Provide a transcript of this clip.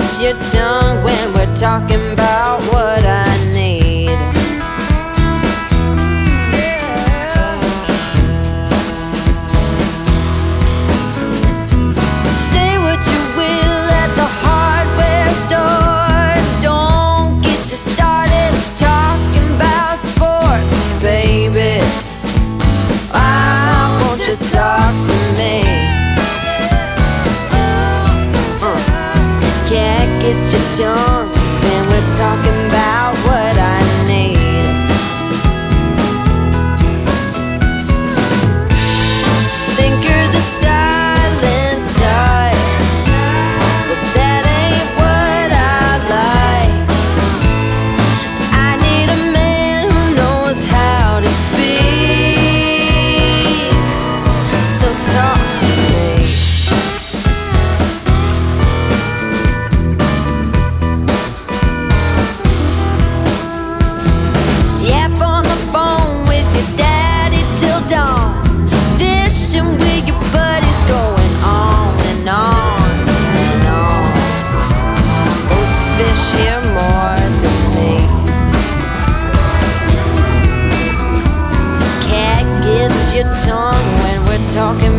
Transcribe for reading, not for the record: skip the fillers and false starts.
gets your tongue when we're talking about what I need. Say what you will at the hardware store. Don't get you started talking about sports, baby. I want you to talk to me. Can't get your tongue when we're talking about what I need. Think you're the silent type, but that ain't what I like. I need a man who knows how to speak, so talk to me. Yap on the phone with your daddy till dawn. Fishing with your buddies, going on and on and on. Those fish hear more than me. Cat gets your tongue when we're talking